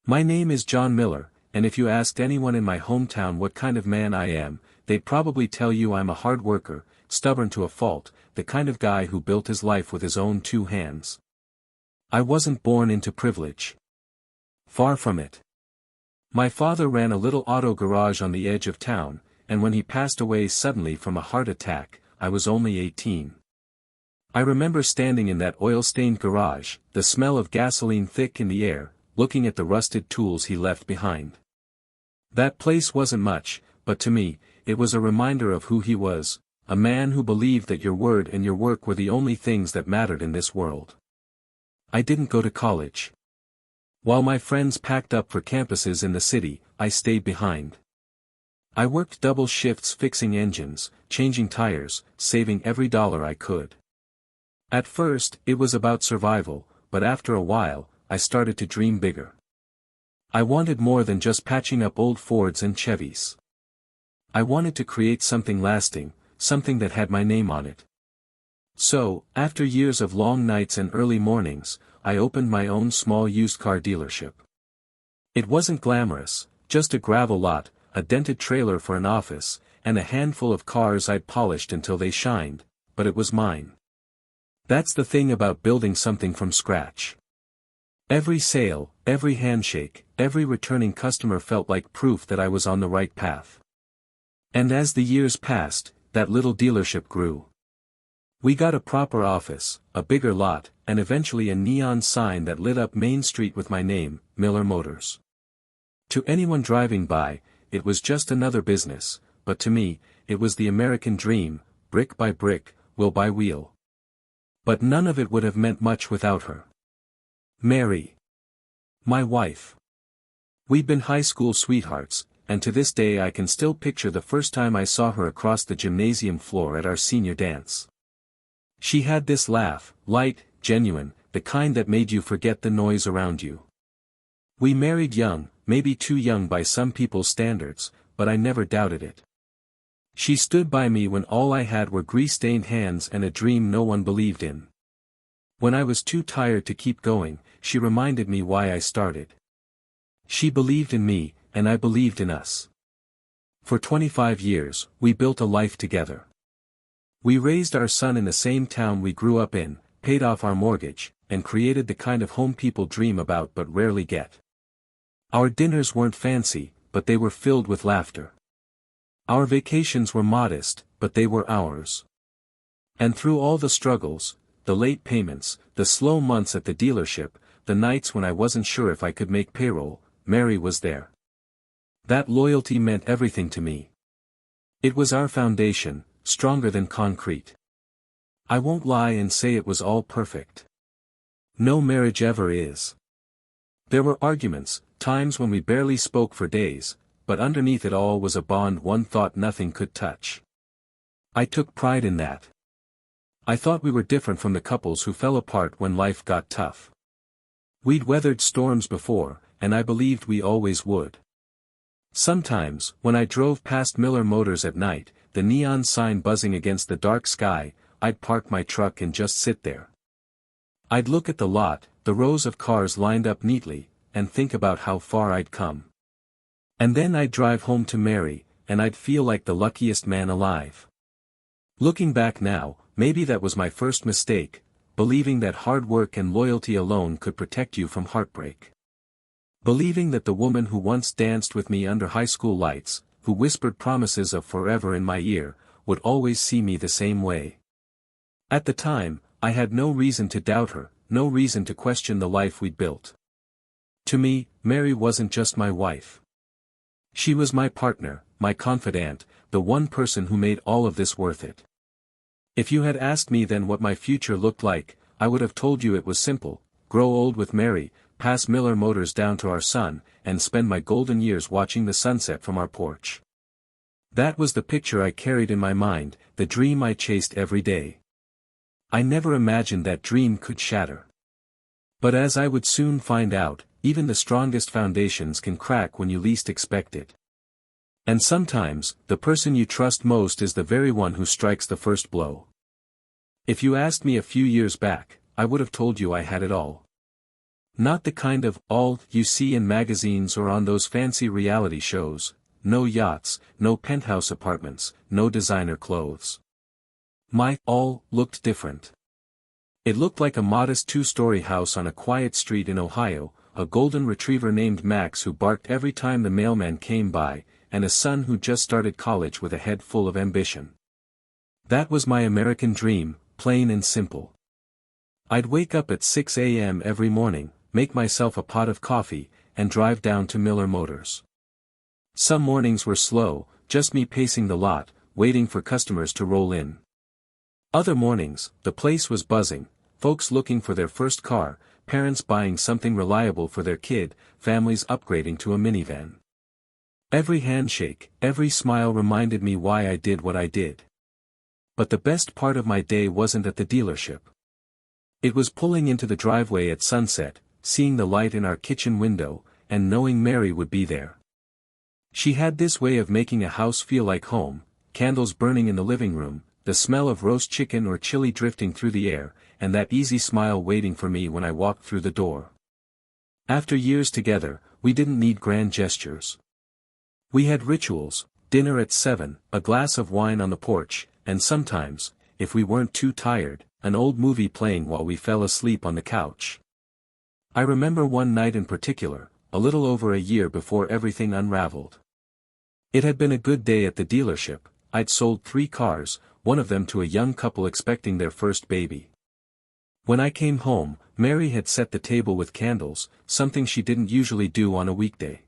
My name is John Miller, and if you asked anyone in my hometown what kind of man I am, they'd probably tell you I'm a hard worker, stubborn to a fault, the kind of guy who built his life with his own two hands. I wasn't born into privilege. Far from it. My father ran a little auto garage on the edge of town, and when he passed away suddenly from a heart attack, I was only 18. I remember standing in that oil-stained garage, the smell of gasoline thick in the air, looking at the rusted tools he left behind. That place wasn't much, but to me, it was a reminder of who he was, a man who believed that your word and your work were the only things that mattered in this world. I didn't go to college. While my friends packed up for campuses in the city, I stayed behind. I worked double shifts fixing engines, changing tires, saving every dollar I could. At first, it was about survival, but after a while, I started to dream bigger. I wanted more than just patching up old Fords and Chevys. I wanted to create something lasting, something that had my name on it. So, after years of long nights and early mornings, I opened my own small used car dealership. It wasn't glamorous, just a gravel lot, a dented trailer for an office, and a handful of cars I'd polished until they shined, but it was mine. That's the thing about building something from scratch. Every sale, every handshake, every returning customer felt like proof that I was on the right path. And as the years passed, that little dealership grew. We got a proper office, a bigger lot, and eventually a neon sign that lit up Main Street with my name, Miller Motors. To anyone driving by, it was just another business, but to me, it was the American dream, brick by brick, wheel by wheel. But none of it would have meant much without her. Mary. My wife. We'd been high school sweethearts, and to this day I can still picture the first time I saw her across the gymnasium floor at our senior dance. She had this laugh, light, genuine, the kind that made you forget the noise around you. We married young, maybe too young by some people's standards, but I never doubted it. She stood by me when all I had were grease-stained hands and a dream no one believed in. When I was too tired to keep going, she reminded me why I started. She believed in me, and I believed in us. For 25 years, we built a life together. We raised our son in the same town we grew up in, paid off our mortgage, and created the kind of home people dream about but rarely get. Our dinners weren't fancy, but they were filled with laughter. Our vacations were modest, but they were ours. And through all the struggles, the late payments, the slow months at the dealership, the nights when I wasn't sure if I could make payroll, Mary was there. That loyalty meant everything to me. It was our foundation, stronger than concrete. I won't lie and say it was all perfect. No marriage ever is. There were arguments, times when we barely spoke for days, but underneath it all was a bond one thought nothing could touch. I took pride in that. I thought we were different from the couples who fell apart when life got tough. We'd weathered storms before, and I believed we always would. Sometimes, when I drove past Miller Motors at night, the neon sign buzzing against the dark sky, I'd park my truck and just sit there. I'd look at the lot, the rows of cars lined up neatly, and think about how far I'd come. And then I'd drive home to Mary, and I'd feel like the luckiest man alive. Looking back now, maybe that was my first mistake, believing that hard work and loyalty alone could protect you from heartbreak. Believing that the woman who once danced with me under high school lights, who whispered promises of forever in my ear, would always see me the same way. At the time, I had no reason to doubt her, no reason to question the life we'd built. To me, Mary wasn't just my wife. She was my partner, my confidant, the one person who made all of this worth it. If you had asked me then what my future looked like, I would have told you it was simple: grow old with Mary, pass Miller Motors down to our son, and spend my golden years watching the sunset from our porch. That was the picture I carried in my mind, the dream I chased every day. I never imagined that dream could shatter. But as I would soon find out, even the strongest foundations can crack when you least expect it. And sometimes, the person you trust most is the very one who strikes the first blow. If you asked me a few years back, I would have told you I had it all. Not the kind of all you see in magazines or on those fancy reality shows, no yachts, no penthouse apartments, no designer clothes. My all looked different. It looked like a modest two-story house on a quiet street in Ohio, a golden retriever named Max who barked every time the mailman came by, and a son who just started college with a head full of ambition. That was my American dream, plain and simple. I'd wake up at 6 a.m. every morning, make myself a pot of coffee, and drive down to Miller Motors. Some mornings were slow, just me pacing the lot, waiting for customers to roll in. Other mornings, the place was buzzing, folks looking for their first car, parents buying something reliable for their kid, families upgrading to a minivan. Every handshake, every smile reminded me why I did what I did. But the best part of my day wasn't at the dealership. It was pulling into the driveway at sunset, seeing the light in our kitchen window, and knowing Mary would be there. She had this way of making a house feel like home, candles burning in the living room, the smell of roast chicken or chili drifting through the air, and that easy smile waiting for me when I walked through the door. After years together, we didn't need grand gestures. We had rituals, dinner at 7, a glass of wine on the porch, and sometimes, if we weren't too tired, an old movie playing while we fell asleep on the couch. I remember one night in particular, a little over a year before everything unraveled. It had been a good day at the dealership. I'd sold 3 cars, one of them to a young couple expecting their first baby. When I came home, Mary had set the table with candles, something she didn't usually do on a weekday.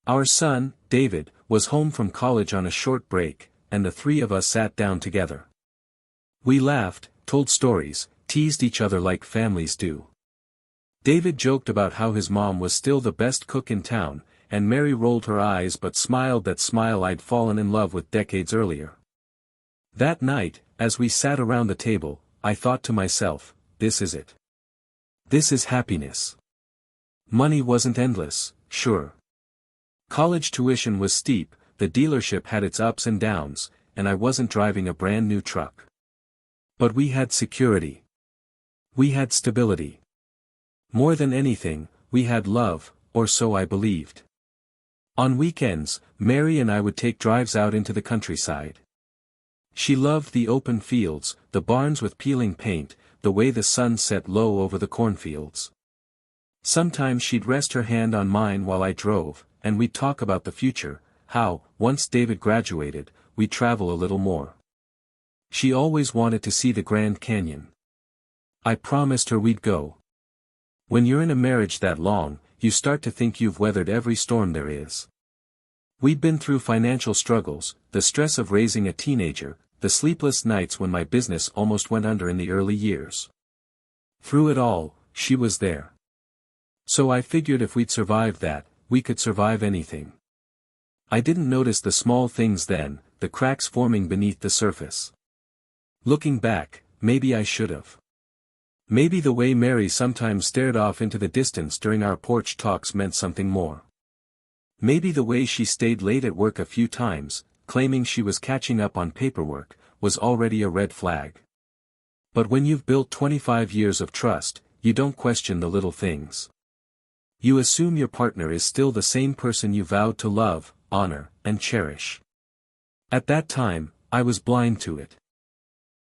Our son, David, was home from college on a short break, and the 3 of us sat down together. We laughed, told stories, teased each other like families do. David joked about how his mom was still the best cook in town, and Mary rolled her eyes but smiled that smile I'd fallen in love with decades earlier. That night, as we sat around the table, I thought to myself, this is it. This is happiness. Money wasn't endless, sure. College tuition was steep, the dealership had its ups and downs, and I wasn't driving a brand new truck. But we had security. We had stability. More than anything, we had love, or so I believed. On weekends, Mary and I would take drives out into the countryside. She loved the open fields, the barns with peeling paint, the way the sun set low over the cornfields. Sometimes she'd rest her hand on mine while I drove, and we'd talk about the future, how, once David graduated, we'd travel a little more. She always wanted to see the Grand Canyon. I promised her we'd go. When you're in a marriage that long, you start to think you've weathered every storm there is. We'd been through financial struggles, the stress of raising a teenager, the sleepless nights when my business almost went under in the early years. Through it all, she was there. So I figured if we'd survived that, we could survive anything. I didn't notice the small things then, the cracks forming beneath the surface. Looking back, maybe I should have. Maybe the way Mary sometimes stared off into the distance during our porch talks meant something more. Maybe the way she stayed late at work a few times, claiming she was catching up on paperwork, was already a red flag. But when you've built 25 years of trust, you don't question the little things. You assume your partner is still the same person you vowed to love, honor, and cherish. At that time, I was blind to it.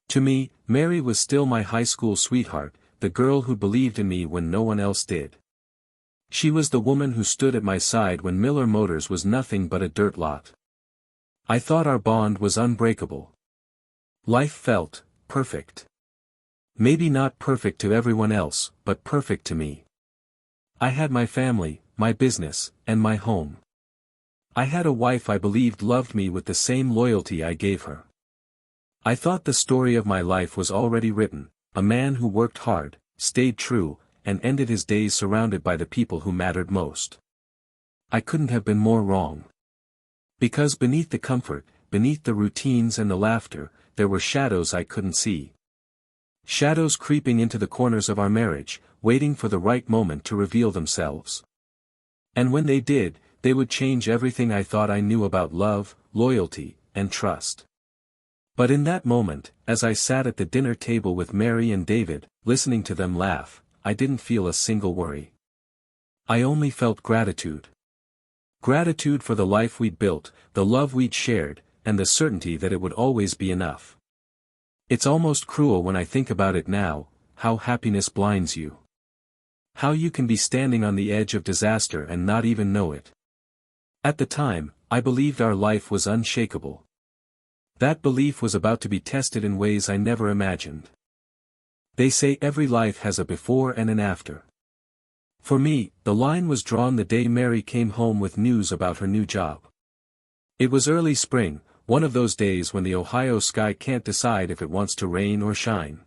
To me, Mary was still my high school sweetheart, the girl who believed in me when no one else did. She was the woman who stood at my side when Miller Motors was nothing but a dirt lot. I thought our bond was unbreakable. Life felt perfect. Maybe not perfect to everyone else, but perfect to me. I had my family, my business, and my home. I had a wife I believed loved me with the same loyalty I gave her. I thought the story of my life was already written, a man who worked hard, stayed true, and ended his days surrounded by the people who mattered most. I couldn't have been more wrong. Because beneath the comfort, beneath the routines and the laughter, there were shadows I couldn't see. Shadows creeping into the corners of our marriage, waiting for the right moment to reveal themselves. And when they did, they would change everything I thought I knew about love, loyalty, and trust. But in that moment, as I sat at the dinner table with Mary and David, listening to them laugh, I didn't feel a single worry. I only felt gratitude. Gratitude for the life we'd built, the love we'd shared, and the certainty that it would always be enough. It's almost cruel when I think about it now, how happiness blinds you. How you can be standing on the edge of disaster and not even know it. At the time, I believed our life was unshakable. That belief was about to be tested in ways I never imagined. They say every life has a before and an after. For me, the line was drawn the day Mary came home with news about her new job. It was early spring, one of those days when the Ohio sky can't decide if it wants to rain or shine.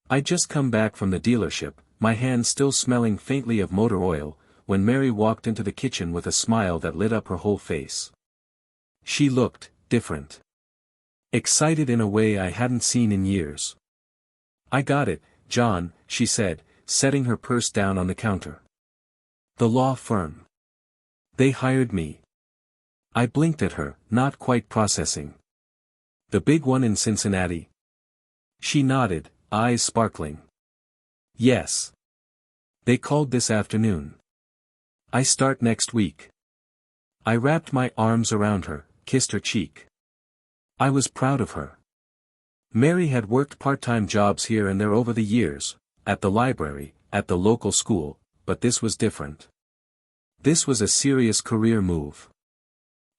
I'd just come back from the dealership, my hands still smelling faintly of motor oil, when Mary walked into the kitchen with a smile that lit up her whole face. She looked different. Excited in a way I hadn't seen in years. "I got it, John," she said, setting her purse down on the counter. "The law firm. They hired me." I blinked at her, not quite processing. "The big one in Cincinnati?" She nodded, eyes sparkling. "Yes. They called this afternoon. I start next week." I wrapped my arms around her, kissed her cheek. I was proud of her. Mary had worked part-time jobs here and there over the years, at the library, at the local school, but this was different. This was a serious career move.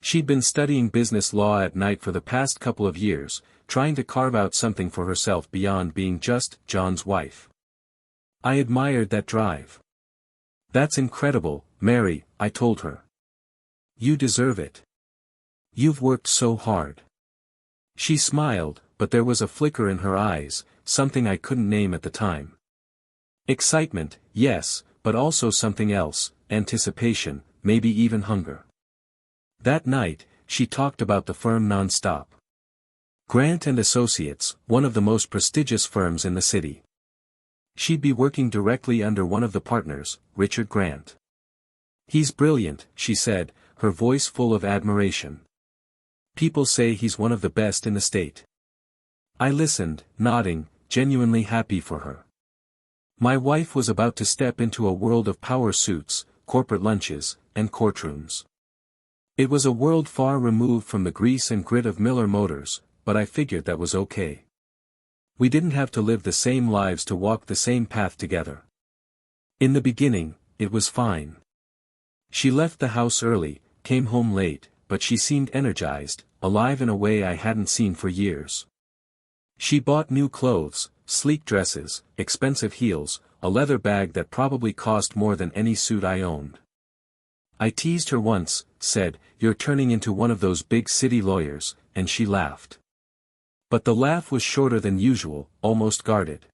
She'd been studying business law at night for the past couple of years, trying to carve out something for herself beyond being just John's wife. I admired that drive. "That's incredible, Mary," I told her. "You deserve it. You've worked so hard." She smiled, but there was a flicker in her eyes, something I couldn't name at the time. Excitement, yes, but also something else, anticipation, maybe even hunger. That night, she talked about the firm nonstop. Grant and Associates, one of the most prestigious firms in the city. She'd be working directly under one of the partners, Richard Grant. "He's brilliant," she said, her voice full of admiration. "People say he's one of the best in the state." I listened, nodding, genuinely happy for her. My wife was about to step into a world of power suits, corporate lunches, and courtrooms. It was a world far removed from the grease and grit of Miller Motors, but I figured that was okay. We didn't have to live the same lives to walk the same path together. In the beginning, it was fine. She left the house early, came home late, but she seemed energized, alive in a way I hadn't seen for years. She bought new clothes, sleek dresses, expensive heels, a leather bag that probably cost more than any suit I owned. I teased her once, said, "You're turning into one of those big city lawyers," and she laughed. But the laugh was shorter than usual, almost guarded.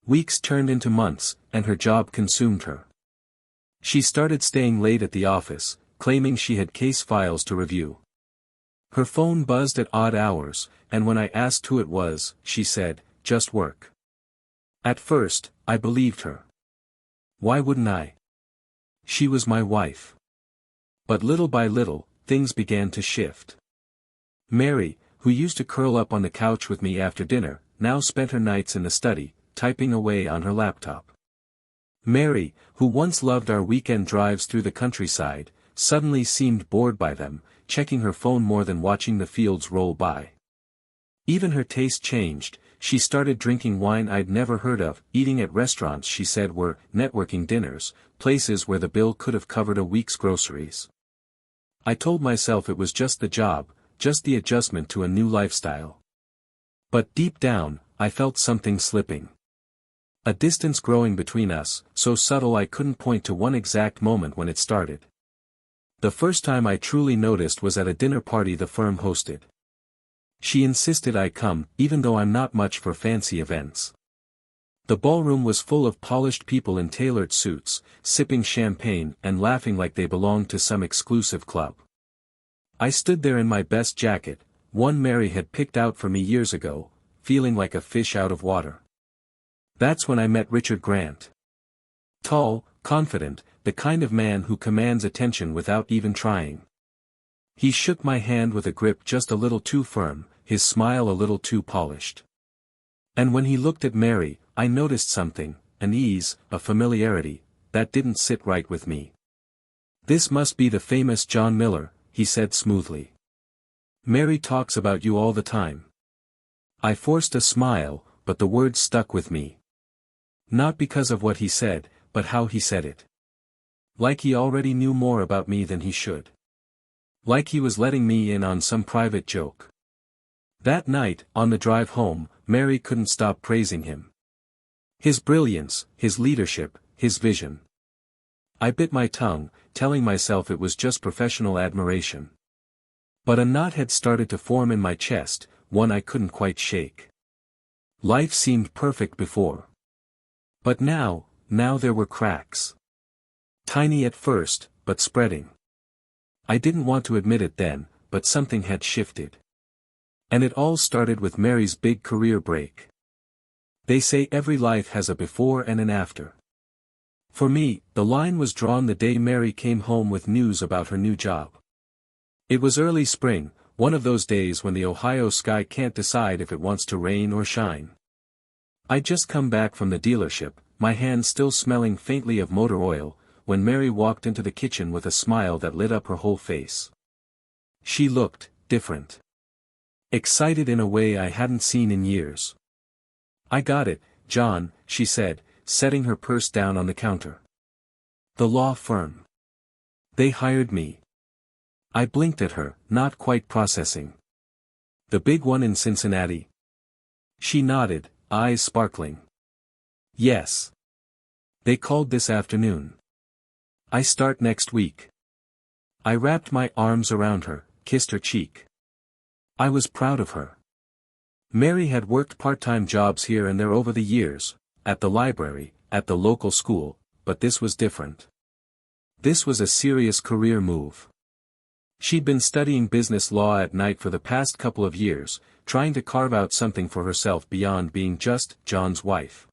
Weeks turned into months, and her job consumed her. She started staying late at the office, claiming she had case files to review. Her phone buzzed at odd hours, and when I asked who it was, she said, "Just work." At first, I believed her. Why wouldn't I? She was my wife. But little by little, things began to shift. Mary, who used to curl up on the couch with me after dinner, now spent her nights in the study, typing away on her laptop. Mary, who once loved our weekend drives through the countryside, suddenly seemed bored by them, checking her phone more than watching the fields roll by. Even her taste changed. She started drinking wine I'd never heard of, eating at restaurants she said were networking dinners, places where the bill could have covered a week's groceries. I told myself it was just the job, just the adjustment to a new lifestyle. But deep down, I felt something slipping. A distance growing between us, so subtle I couldn't point to one exact moment when it started. The first time I truly noticed was at a dinner party the firm hosted. She insisted I come, even though I'm not much for fancy events. The ballroom was full of polished people in tailored suits, sipping champagne and laughing like they belonged to some exclusive club. I stood there in my best jacket, one Mary had picked out for me years ago, feeling like a fish out of water. That's when I met Richard Grant. Tall, confident, the kind of man who commands attention without even trying. He shook my hand with a grip just a little too firm, his smile a little too polished. And when he looked at Mary, I noticed something, an ease, a familiarity, that didn't sit right with me. "This must be the famous John Miller," he said smoothly. "Mary talks about you all the time." I forced a smile, but the words stuck with me. Not because of what he said, but how he said it. Like he already knew more about me than he should. Like he was letting me in on some private joke. That night, on the drive home, Mary couldn't stop praising him. His brilliance, his leadership, his vision. I bit my tongue, telling myself it was just professional admiration. But a knot had started to form in my chest, one I couldn't quite shake. Life seemed perfect before. But now there were cracks. Tiny at first, but spreading. I didn't want to admit it then, but something had shifted. And it all started with Mary's big career break. They say every life has a before and an after. For me, the line was drawn the day Mary came home with news about her new job. It was early spring, one of those days when the Ohio sky can't decide if it wants to rain or shine. I'd just come back from the dealership, my hands still smelling faintly of motor oil, when Mary walked into the kitchen with a smile that lit up her whole face. She looked different. Excited in a way I hadn't seen in years. "I got it, John," she said, setting her purse down on the counter. "The law firm. They hired me." I blinked at her, not quite processing. "The big one in Cincinnati?" She nodded, eyes sparkling. "Yes. They called this afternoon. I start next week." I wrapped my arms around her, kissed her cheek. I was proud of her. Mary had worked part-time jobs here and there over the years, at the library, at the local school, but this was different. This was a serious career move. She'd been studying business law at night for the past couple of years, trying to carve out something for herself beyond being just John's wife.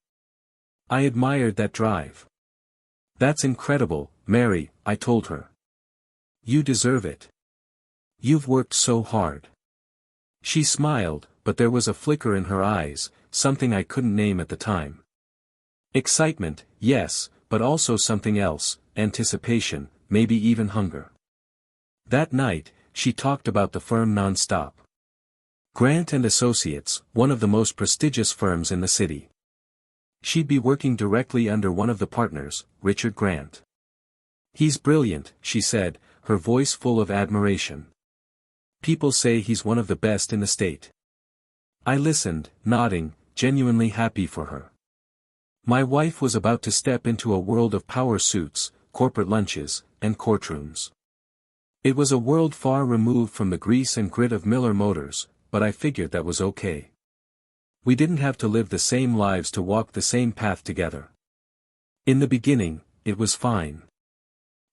I admired that drive. "That's incredible, Mary," I told her. "You deserve it. You've worked so hard." She smiled, but there was a flicker in her eyes, something I couldn't name at the time. Excitement, yes, but also something else, anticipation, maybe even hunger. That night, she talked about the firm nonstop. Grant and Associates, one of the most prestigious firms in the city. She'd be working directly under one of the partners, Richard Grant. "He's brilliant," she said, her voice full of admiration. "People say he's one of the best in the state." I listened, nodding, genuinely happy for her. My wife was about to step into a world of power suits, corporate lunches, and courtrooms. It was a world far removed from the grease and grit of Miller Motors, but I figured that was okay. We didn't have to live the same lives to walk the same path together. In the beginning, it was fine.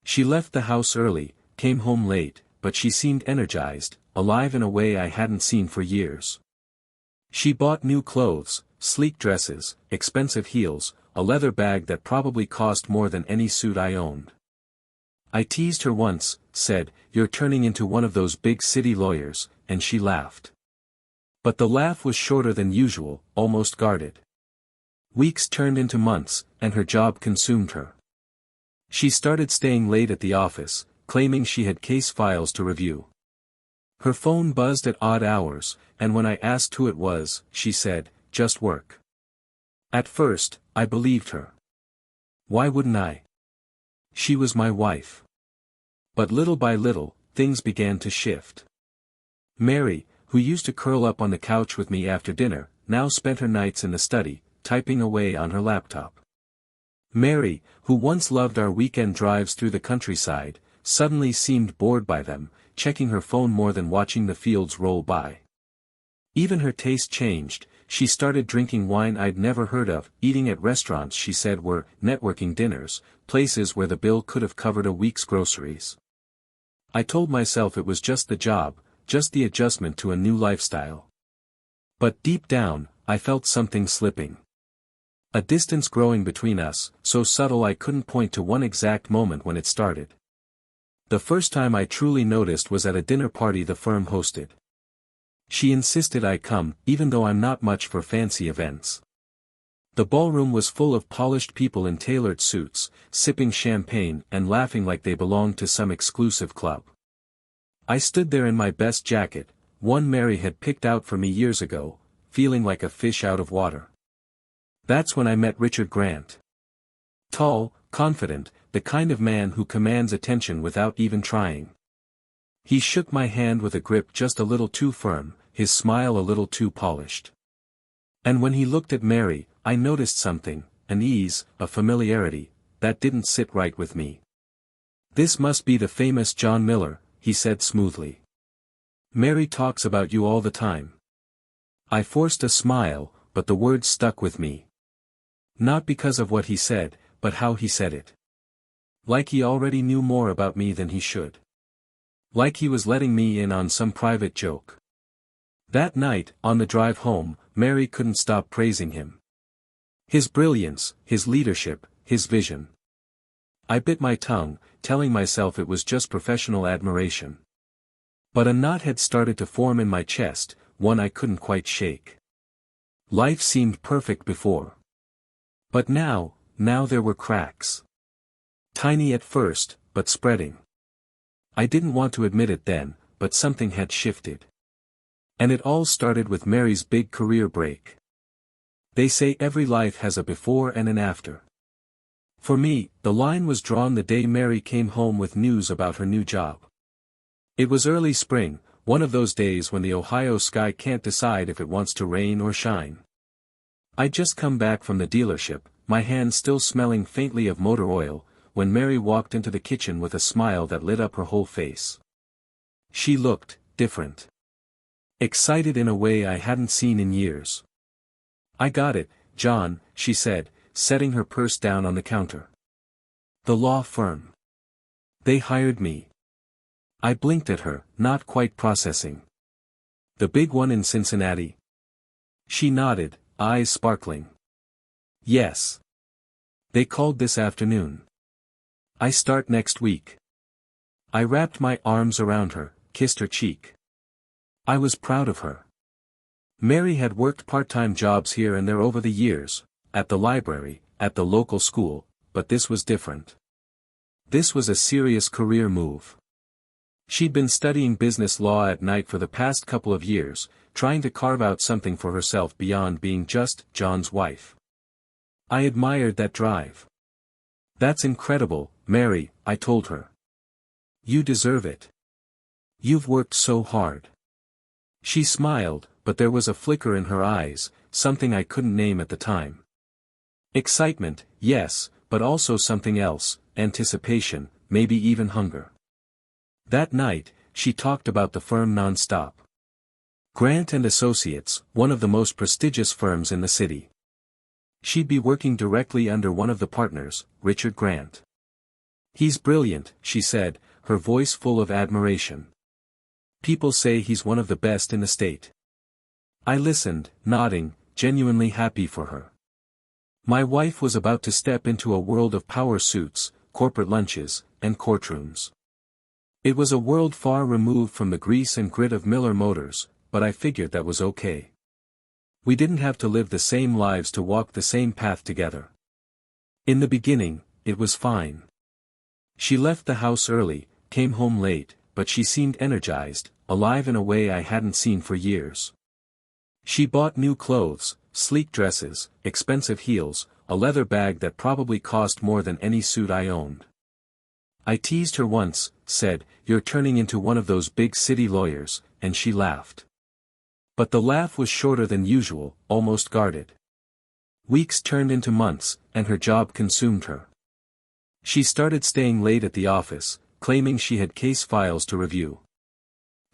She left the house early, came home late, but she seemed energized, alive in a way I hadn't seen for years. She bought new clothes, sleek dresses, expensive heels, a leather bag that probably cost more than any suit I owned. I teased her once, said, "You're turning into one of those big city lawyers," and she laughed. But the laugh was shorter than usual, almost guarded. Weeks turned into months, and her job consumed her. She started staying late at the office, claiming she had case files to review. Her phone buzzed at odd hours, and when I asked who it was, she said, "Just work." At first, I believed her. Why wouldn't I? She was my wife. But little by little, things began to shift. Mary, who used to curl up on the couch with me after dinner, now spent her nights in the study, typing away on her laptop. Mary, who once loved our weekend drives through the countryside, suddenly seemed bored by them, checking her phone more than watching the fields roll by. Even her taste changed. She started drinking wine I'd never heard of, eating at restaurants she said were networking dinners, places where the bill could have covered a week's groceries. I told myself it was just the job, just the adjustment to a new lifestyle. But deep down, I felt something slipping. A distance growing between us, so subtle I couldn't point to one exact moment when it started. The first time I truly noticed was at a dinner party the firm hosted. She insisted I come, even though I'm not much for fancy events. The ballroom was full of polished people in tailored suits, sipping champagne and laughing like they belonged to some exclusive club. I stood there in my best jacket, one Mary had picked out for me years ago, feeling like a fish out of water. That's when I met Richard Grant. Tall, confident, the kind of man who commands attention without even trying. He shook my hand with a grip just a little too firm, his smile a little too polished. And when he looked at Mary, I noticed something, an ease, a familiarity, that didn't sit right with me. "This must be the famous John Miller," he said smoothly. "Mary talks about you all the time." I forced a smile, but the words stuck with me. Not because of what he said, but how he said it. Like he already knew more about me than he should. Like he was letting me in on some private joke. That night, on the drive home, Mary couldn't stop praising him. His brilliance, his leadership, his vision. I bit my tongue, telling myself it was just professional admiration. But a knot had started to form in my chest, one I couldn't quite shake. Life seemed perfect before. But now there were cracks. Tiny at first, but spreading. I didn't want to admit it then, but something had shifted. And it all started with Mary's big career break. They say every life has a before and an after. For me, the line was drawn the day Mary came home with news about her new job. It was early spring, one of those days when the Ohio sky can't decide if it wants to rain or shine. I'd just come back from the dealership, my hands still smelling faintly of motor oil, when Mary walked into the kitchen with a smile that lit up her whole face. She looked different. Excited in a way I hadn't seen in years. "I got it, John," she said, setting her purse down on the counter. "The law firm. They hired me." I blinked at her, not quite processing. "The big one in Cincinnati?" She nodded, eyes sparkling. "Yes. They called this afternoon. I start next week." I wrapped my arms around her, kissed her cheek. I was proud of her. Mary had worked part-time jobs here and there over the years, at the library, at the local school, but this was different. This was a serious career move. She'd been studying business law at night for the past couple of years, trying to carve out something for herself beyond being just John's wife. I admired that drive. "That's incredible, Mary," I told her. "You deserve it. You've worked so hard." She smiled, but there was a flicker in her eyes, something I couldn't name at the time. Excitement, yes, but also something else, anticipation, maybe even hunger. That night, she talked about the firm nonstop. Grant and Associates, one of the most prestigious firms in the city. She'd be working directly under one of the partners, Richard Grant. "He's brilliant," she said, her voice full of admiration. "People say he's one of the best in the state." I listened, nodding, genuinely happy for her. My wife was about to step into a world of power suits, corporate lunches, and courtrooms. It was a world far removed from the grease and grit of Miller Motors, but I figured that was okay. We didn't have to live the same lives to walk the same path together. In the beginning, it was fine. She left the house early, came home late, but she seemed energized, alive in a way I hadn't seen for years. She bought new clothes, sleek dresses, expensive heels, a leather bag that probably cost more than any suit I owned. I teased her once, said, "You're turning into one of those big city lawyers," and she laughed. But the laugh was shorter than usual, almost guarded. Weeks turned into months, and her job consumed her. She started staying late at the office, claiming she had case files to review.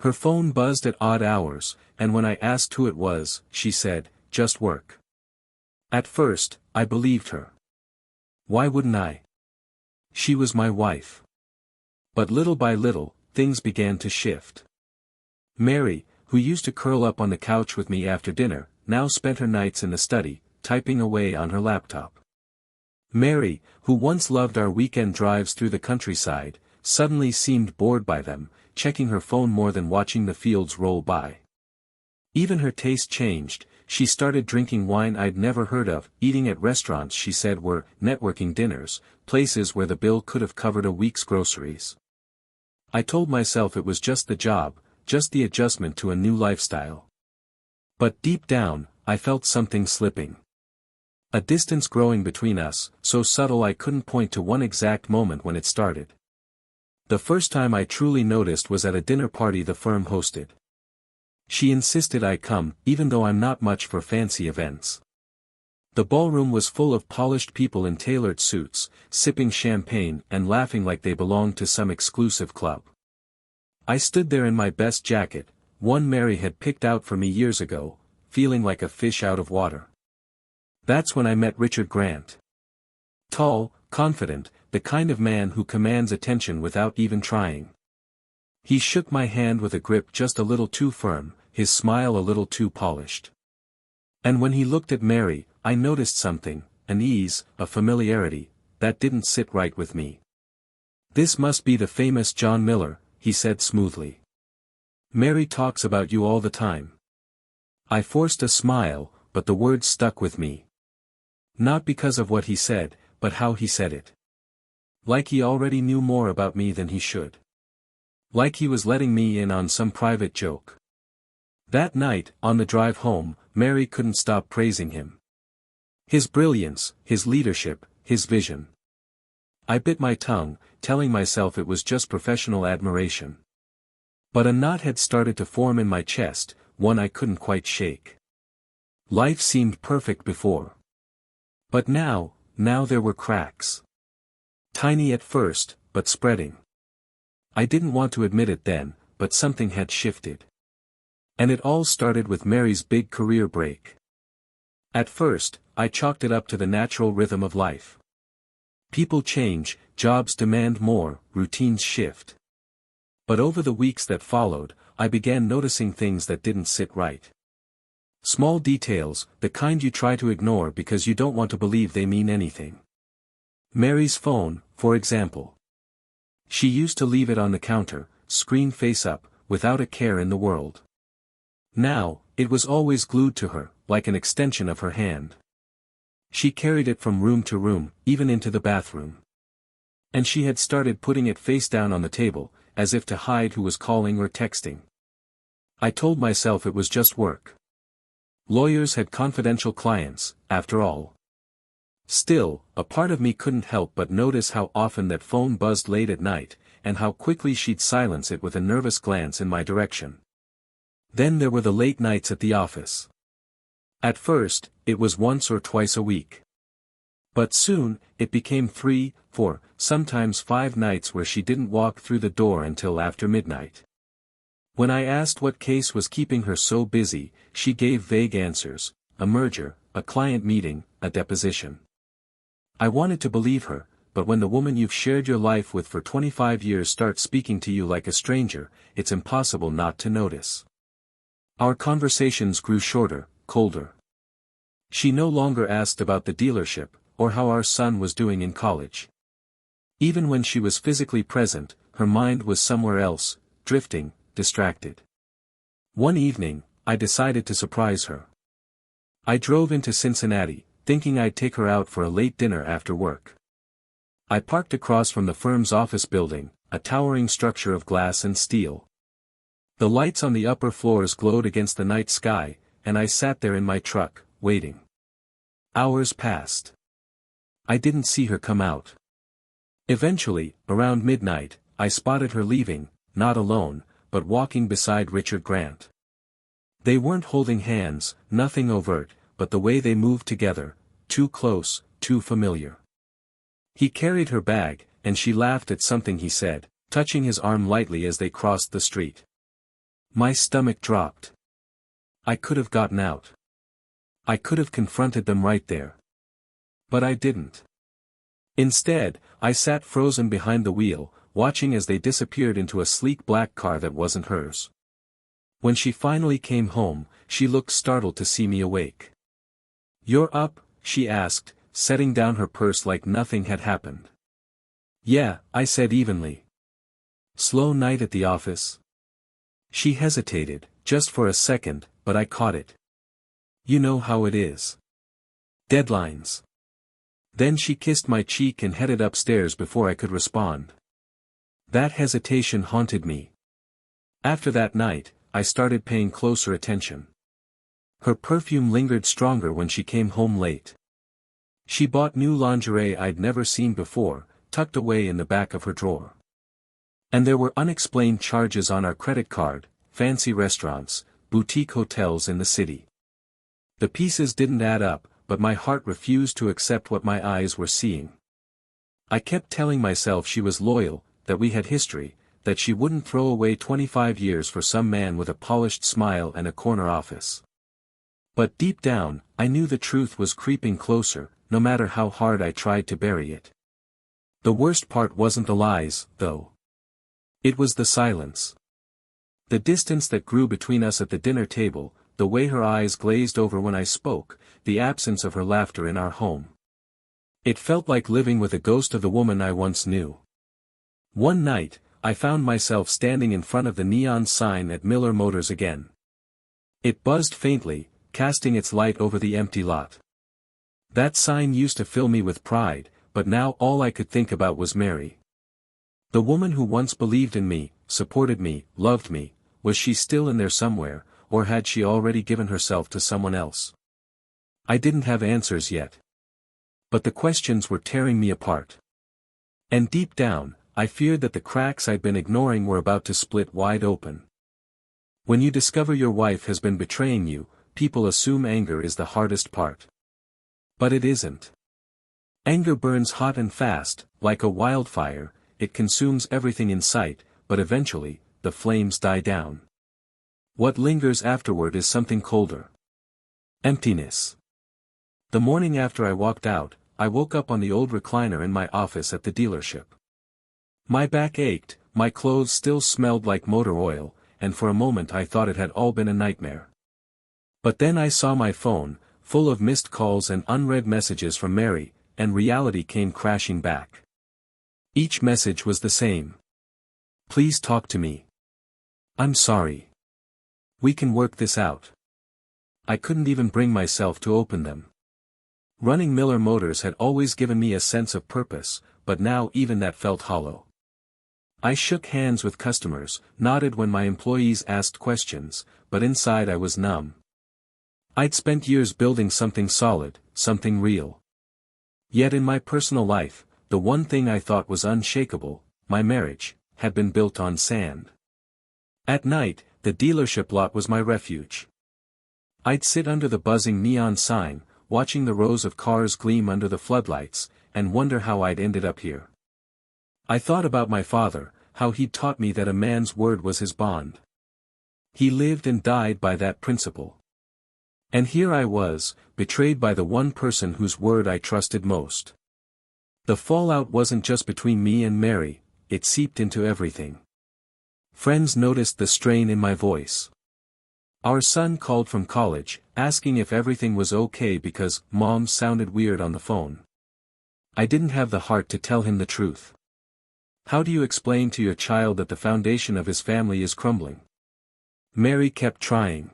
Her phone buzzed at odd hours, and when I asked who it was, she said, "Just work." At first, I believed her. Why wouldn't I? She was my wife. But little by little, things began to shift. Mary, who used to curl up on the couch with me after dinner, now spent her nights in the study, typing away on her laptop. Mary, who once loved our weekend drives through the countryside, suddenly seemed bored by them, checking her phone more than watching the fields roll by. Even her taste changed, she started drinking wine I'd never heard of, eating at restaurants she said were networking dinners, places where the bill could have covered a week's groceries. I told myself it was just the job, just the adjustment to a new lifestyle. But deep down, I felt something slipping. A distance growing between us, so subtle I couldn't point to one exact moment when it started. The first time I truly noticed was at a dinner party the firm hosted. She insisted I come, even though I'm not much for fancy events. The ballroom was full of polished people in tailored suits, sipping champagne and laughing like they belonged to some exclusive club. I stood there in my best jacket, one Mary had picked out for me years ago, feeling like a fish out of water. That's when I met Richard Grant. Tall, confident, the kind of man who commands attention without even trying. He shook my hand with a grip just a little too firm, his smile a little too polished. And when he looked at Mary, I noticed something, an ease, a familiarity, that didn't sit right with me. "This must be the famous John Miller," he said smoothly. "Mary talks about you all the time." I forced a smile, but the words stuck with me. Not because of what he said, but how he said it. Like he already knew more about me than he should. Like he was letting me in on some private joke. That night, on the drive home, Mary couldn't stop praising him. His brilliance, his leadership, his vision. I bit my tongue, telling myself it was just professional admiration. But a knot had started to form in my chest, one I couldn't quite shake. Life seemed perfect before. But now there were cracks. Tiny at first, but spreading. I didn't want to admit it then, but something had shifted. And it all started with Mary's big career break. At first, I chalked it up to the natural rhythm of life. People change, jobs demand more, routines shift. But over the weeks that followed, I began noticing things that didn't sit right. Small details, the kind you try to ignore because you don't want to believe they mean anything. Mary's phone, for example. She used to leave it on the counter, screen face up, without a care in the world. Now, it was always glued to her, like an extension of her hand. She carried it from room to room, even into the bathroom. And she had started putting it face down on the table, as if to hide who was calling or texting. I told myself it was just work. Lawyers had confidential clients, after all. Still, a part of me couldn't help but notice how often that phone buzzed late at night, and how quickly she'd silence it with a nervous glance in my direction. Then there were the late nights at the office. At first, it was once or twice a week. But soon, it became 3, 4, sometimes 5 nights where she didn't walk through the door until after midnight. When I asked what case was keeping her so busy, she gave vague answers: a merger, a client meeting, a deposition. I wanted to believe her, but when the woman you've shared your life with for 25 years starts speaking to you like a stranger, it's impossible not to notice. Our conversations grew shorter, colder. She no longer asked about the dealership, or how our son was doing in college. Even when she was physically present, her mind was somewhere else, drifting, distracted. One evening, I decided to surprise her. I drove into Cincinnati, thinking I'd take her out for a late dinner after work. I parked across from the firm's office building, a towering structure of glass and steel. The lights on the upper floors glowed against the night sky, and I sat there in my truck, waiting. Hours passed. I didn't see her come out. Eventually, around midnight, I spotted her leaving, not alone, but walking beside Richard Grant. They weren't holding hands, nothing overt, but the way they moved together, too close, too familiar. He carried her bag, and she laughed at something he said, touching his arm lightly as they crossed the street. My stomach dropped. I could have gotten out. I could have confronted them right there. But I didn't. Instead, I sat frozen behind the wheel, watching as they disappeared into a sleek black car that wasn't hers. When she finally came home, she looked startled to see me awake. "You're up?" she asked, setting down her purse like nothing had happened. "Yeah," I said evenly. "Slow night at the office?" She hesitated, just for a second, but I caught it. You know how it is. Deadlines. Then she kissed my cheek and headed upstairs before I could respond. That hesitation haunted me. After that night, I started paying closer attention. Her perfume lingered stronger when she came home late. She bought new lingerie I'd never seen before, tucked away in the back of her drawer. And there were unexplained charges on our credit card, fancy restaurants, boutique hotels in the city. The pieces didn't add up, but my heart refused to accept what my eyes were seeing. I kept telling myself she was loyal, that we had history, that she wouldn't throw away 25 years for some man with a polished smile and a corner office. But deep down, I knew the truth was creeping closer, no matter how hard I tried to bury it. The worst part wasn't the lies, though. It was the silence. The distance that grew between us at the dinner table, the way her eyes glazed over when I spoke, the absence of her laughter in our home. It felt like living with a ghost of the woman I once knew. One night, I found myself standing in front of the neon sign at Miller Motors again. It buzzed faintly, casting its light over the empty lot. That sign used to fill me with pride, but now all I could think about was Mary. The woman who once believed in me, supported me, loved me, was she still in there somewhere, or had she already given herself to someone else? I didn't have answers yet. But the questions were tearing me apart. And deep down, I feared that the cracks I'd been ignoring were about to split wide open. When you discover your wife has been betraying you, people assume anger is the hardest part. But it isn't. Anger burns hot and fast, like a wildfire, it consumes everything in sight, but eventually, the flames die down. What lingers afterward is something colder. Emptiness. The morning after I walked out, I woke up on the old recliner in my office at the dealership. My back ached, my clothes still smelled like motor oil, and for a moment I thought it had all been a nightmare. But then I saw my phone, full of missed calls and unread messages from Mary, and reality came crashing back. Each message was the same. Please talk to me. I'm sorry. We can work this out. I couldn't even bring myself to open them. Running Miller Motors had always given me a sense of purpose, but now even that felt hollow. I shook hands with customers, nodded when my employees asked questions, but inside I was numb. I'd spent years building something solid, something real. Yet in my personal life, the one thing I thought was unshakable, my marriage, had been built on sand. At night, the dealership lot was my refuge. I'd sit under the buzzing neon sign, watching the rows of cars gleam under the floodlights, and wonder how I'd ended up here. I thought about my father, how he'd taught me that a man's word was his bond. He lived and died by that principle. And here I was, betrayed by the one person whose word I trusted most. The fallout wasn't just between me and Mary, it seeped into everything. Friends noticed the strain in my voice. Our son called from college, asking if everything was okay because Mom sounded weird on the phone. I didn't have the heart to tell him the truth. How do you explain to your child that the foundation of his family is crumbling? Mary kept trying.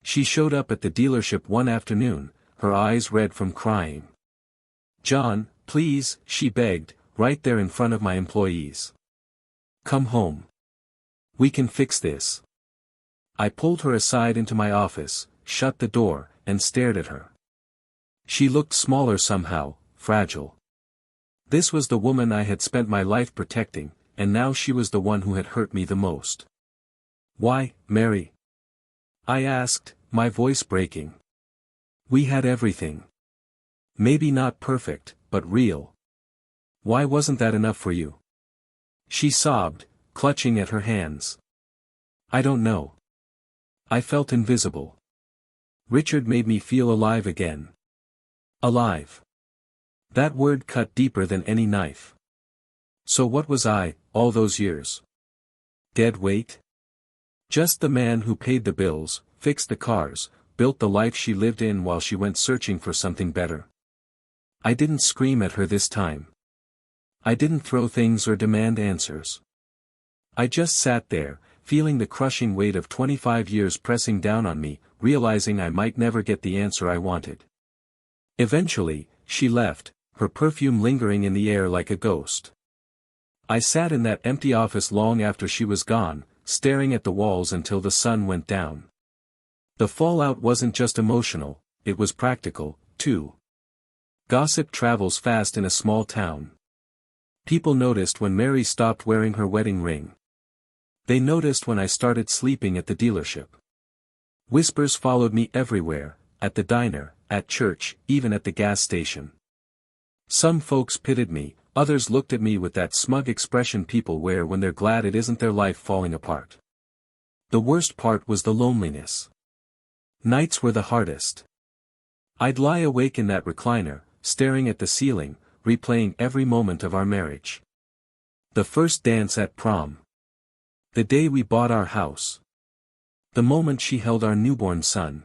She showed up at the dealership one afternoon, her eyes red from crying. "John, please," she begged, right there in front of my employees. "Come home. We can fix this." I pulled her aside into my office, shut the door, and stared at her. She looked smaller somehow, fragile. This was the woman I had spent my life protecting, and now she was the one who had hurt me the most. "Why, Mary?" I asked, my voice breaking. "We had everything. Maybe not perfect, but real. Why wasn't that enough for you?" She sobbed, clutching at her hands. "I don't know. I felt invisible. Richard made me feel alive again." Alive. That word cut deeper than any knife. So what was I, all those years? Dead weight? Just the man who paid the bills, fixed the cars, built the life she lived in while she went searching for something better. I didn't scream at her this time. I didn't throw things or demand answers. I just sat there, feeling the crushing weight of 25 years pressing down on me, realizing I might never get the answer I wanted. Eventually, she left, her perfume lingering in the air like a ghost. I sat in that empty office long after she was gone, staring at the walls until the sun went down. The fallout wasn't just emotional, it was practical, too. Gossip travels fast in a small town. People noticed when Mary stopped wearing her wedding ring. They noticed when I started sleeping at the dealership. Whispers followed me everywhere, at the diner, at church, even at the gas station. Some folks pitied me, others looked at me with that smug expression people wear when they're glad it isn't their life falling apart. The worst part was the loneliness. Nights were the hardest. I'd lie awake in that recliner, staring at the ceiling, replaying every moment of our marriage. The first dance at prom. The day we bought our house. The moment she held our newborn son.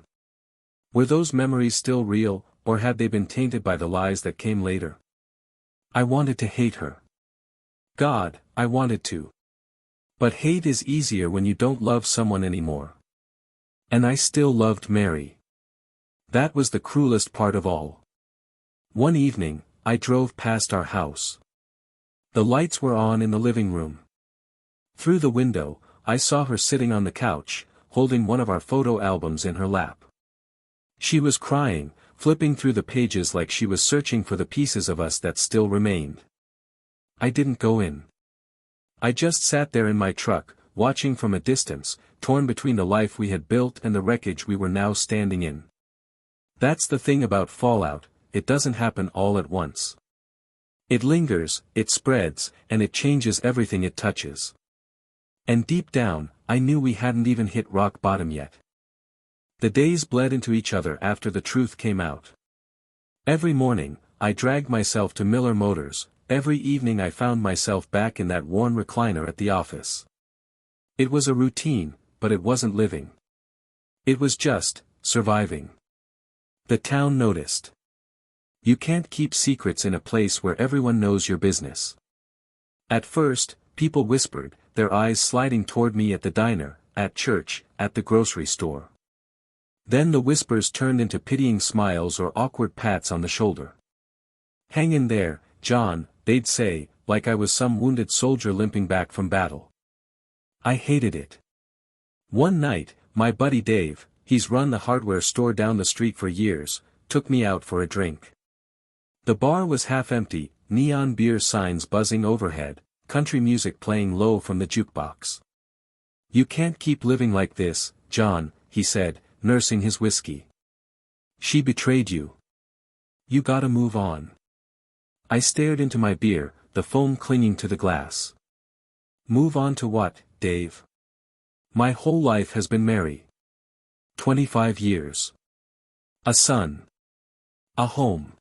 Were those memories still real, or had they been tainted by the lies that came later? I wanted to hate her. God, I wanted to. But hate is easier when you don't love someone anymore. And I still loved Mary. That was the cruelest part of all. One evening, I drove past our house. The lights were on in the living room. Through the window, I saw her sitting on the couch, holding one of our photo albums in her lap. She was crying, flipping through the pages like she was searching for the pieces of us that still remained. I didn't go in. I just sat there in my truck, watching from a distance, torn between the life we had built and the wreckage we were now standing in. That's the thing about fallout, it doesn't happen all at once. It lingers, it spreads, and it changes everything it touches. And deep down, I knew we hadn't even hit rock bottom yet. The days bled into each other after the truth came out. Every morning, I dragged myself to Miller Motors, every evening I found myself back in that worn recliner at the office. It was a routine, but it wasn't living. It was just, surviving. The town noticed. You can't keep secrets in a place where everyone knows your business. At first, people whispered, their eyes sliding toward me at the diner, at church, at the grocery store. Then the whispers turned into pitying smiles or awkward pats on the shoulder. Hang in there, John, they'd say, like I was some wounded soldier limping back from battle. I hated it. One night, my buddy Dave, he's run the hardware store down the street for years, took me out for a drink. The bar was half empty, neon beer signs buzzing overhead, country music playing low from the jukebox. You can't keep living like this, John, he said, nursing his whiskey. She betrayed you. You gotta move on. I stared into my beer, the foam clinging to the glass. Move on to what, Dave? My whole life has been Mary. 25 years. A son. A home.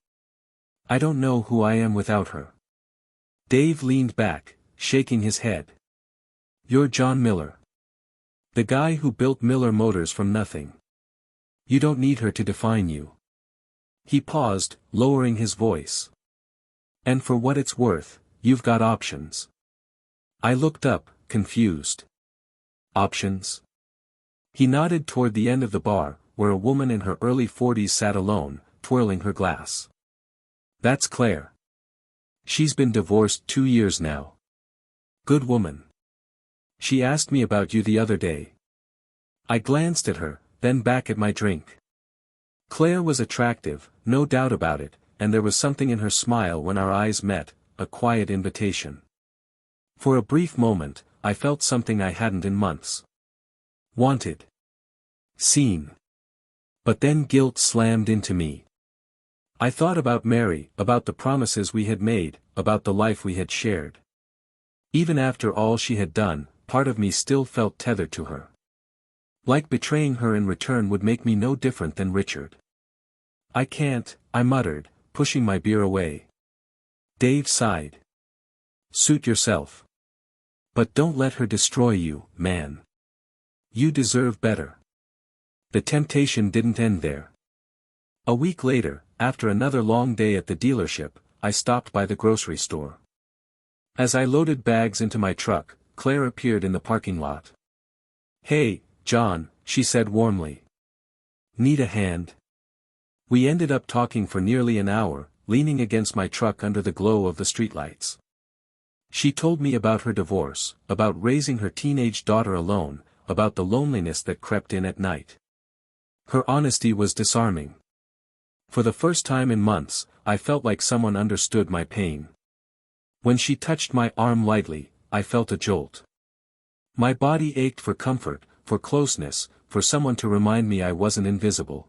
I don't know who I am without her. Dave leaned back, shaking his head. You're John Miller. The guy who built Miller Motors from nothing. You don't need her to define you. He paused, lowering his voice. And for what it's worth, you've got options. I looked up, confused. Options? He nodded toward the end of the bar, where a woman in her early 40s sat alone, twirling her glass. That's Claire. She's been divorced 2 years now. Good woman. She asked me about you the other day. I glanced at her, then back at my drink. Claire was attractive, no doubt about it, and there was something in her smile when our eyes met, a quiet invitation. For a brief moment, I felt something I hadn't in months. Wanted. Seen. But then guilt slammed into me. I thought about Mary, about the promises we had made, about the life we had shared. Even after all she had done, part of me still felt tethered to her. Like betraying her in return would make me no different than Richard. I can't, I muttered, pushing my beer away. Dave sighed. Suit yourself. But don't let her destroy you, man. You deserve better. The temptation didn't end there. A week later, after another long day at the dealership, I stopped by the grocery store. As I loaded bags into my truck, Claire appeared in the parking lot. Hey, John, she said warmly. Need a hand? We ended up talking for nearly an hour, leaning against my truck under the glow of the streetlights. She told me about her divorce, about raising her teenage daughter alone, about the loneliness that crept in at night. Her honesty was disarming. For the first time in months, I felt like someone understood my pain. When she touched my arm lightly, I felt a jolt. My body ached for comfort, for closeness, for someone to remind me I wasn't invisible.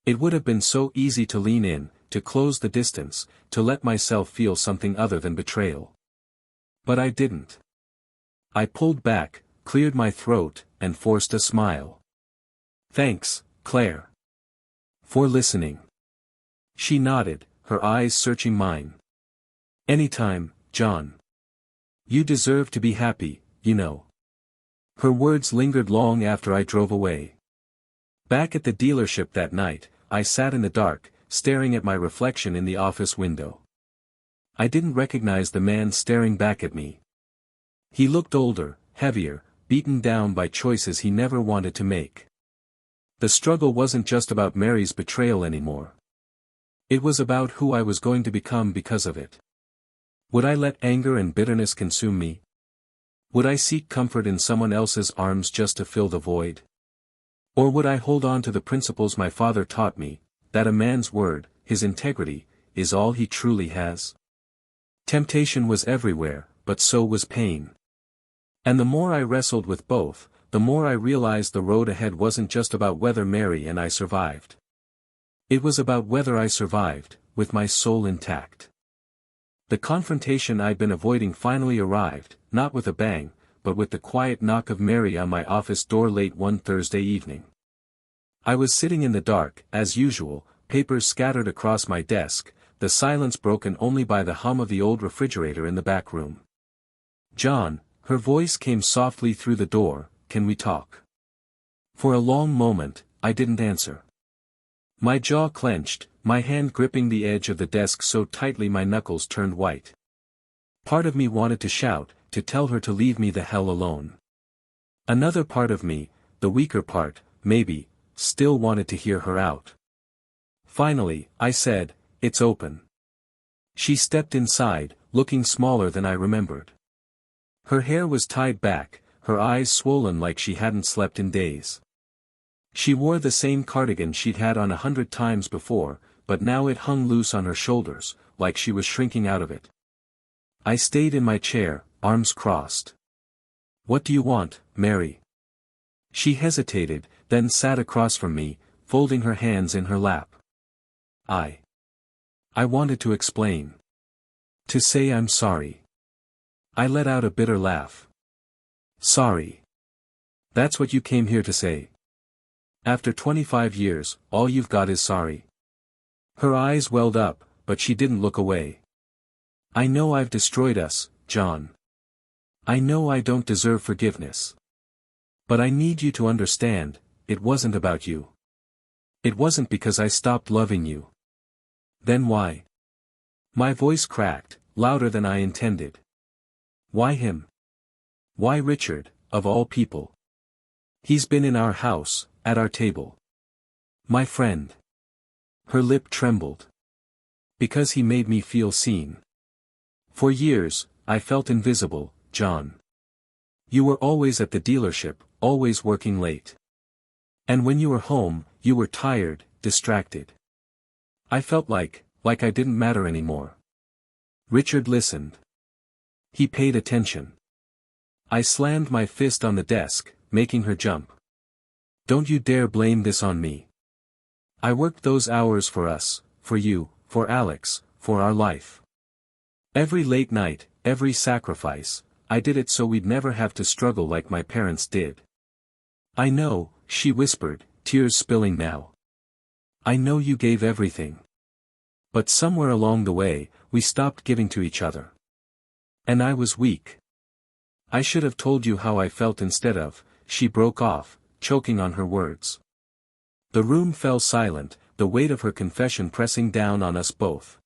It would have been so easy to lean in, to close the distance, to let myself feel something other than betrayal. But I didn't. I pulled back, cleared my throat, and forced a smile. Thanks, Claire. For listening. She nodded, her eyes searching mine. Anytime, John. You deserve to be happy, you know. Her words lingered long after I drove away. Back at the dealership that night, I sat in the dark, staring at my reflection in the office window. I didn't recognize the man staring back at me. He looked older, heavier, beaten down by choices he never wanted to make. The struggle wasn't just about Mary's betrayal anymore. It was about who I was going to become because of it. Would I let anger and bitterness consume me? Would I seek comfort in someone else's arms just to fill the void? Or would I hold on to the principles my father taught me, that a man's word, his integrity, is all he truly has? Temptation was everywhere, but so was pain. And the more I wrestled with both, the more I realized the road ahead wasn't just about whether Mary and I survived. It was about whether I survived, with my soul intact. The confrontation I'd been avoiding finally arrived, not with a bang, but with the quiet knock of Mary on my office door late one Thursday evening. I was sitting in the dark, as usual, papers scattered across my desk, the silence broken only by the hum of the old refrigerator in the back room. John, her voice came softly through the door, can we talk? For a long moment, I didn't answer. My jaw clenched, my hand gripping the edge of the desk so tightly my knuckles turned white. Part of me wanted to shout, to tell her to leave me the hell alone. Another part of me, the weaker part, maybe, still wanted to hear her out. Finally, I said, it's open. She stepped inside, looking smaller than I remembered. Her hair was tied back, her eyes swollen like she hadn't slept in days. She wore the same cardigan she'd had on 100 times before, but now it hung loose on her shoulders, like she was shrinking out of it. I stayed in my chair, arms crossed. What do you want, Mary? She hesitated, then sat across from me, folding her hands in her lap. I wanted to explain. To say I'm sorry. I let out a bitter laugh. Sorry. That's what you came here to say. After 25 years, all you've got is sorry. Her eyes welled up, but she didn't look away. I know I've destroyed us, John. I know I don't deserve forgiveness. But I need you to understand, it wasn't about you. It wasn't because I stopped loving you. Then why? My voice cracked, louder than I intended. Why him? Why Richard, of all people? He's been in our house, at our table. My friend. Her lip trembled. Because he made me feel seen. For years, I felt invisible, John. You were always at the dealership, always working late. And when you were home, you were tired, distracted. I felt like I didn't matter anymore. Richard listened. He paid attention. I slammed my fist on the desk, making her jump. Don't you dare blame this on me. I worked those hours for us, for you, for Alex, for our life. Every late night, every sacrifice, I did it so we'd never have to struggle like my parents did. I know, she whispered, tears spilling now. I know you gave everything. But somewhere along the way, we stopped giving to each other. And I was weak. I should have told you how I felt instead of, she broke off, choking on her words. The room fell silent, the weight of her confession pressing down on us both.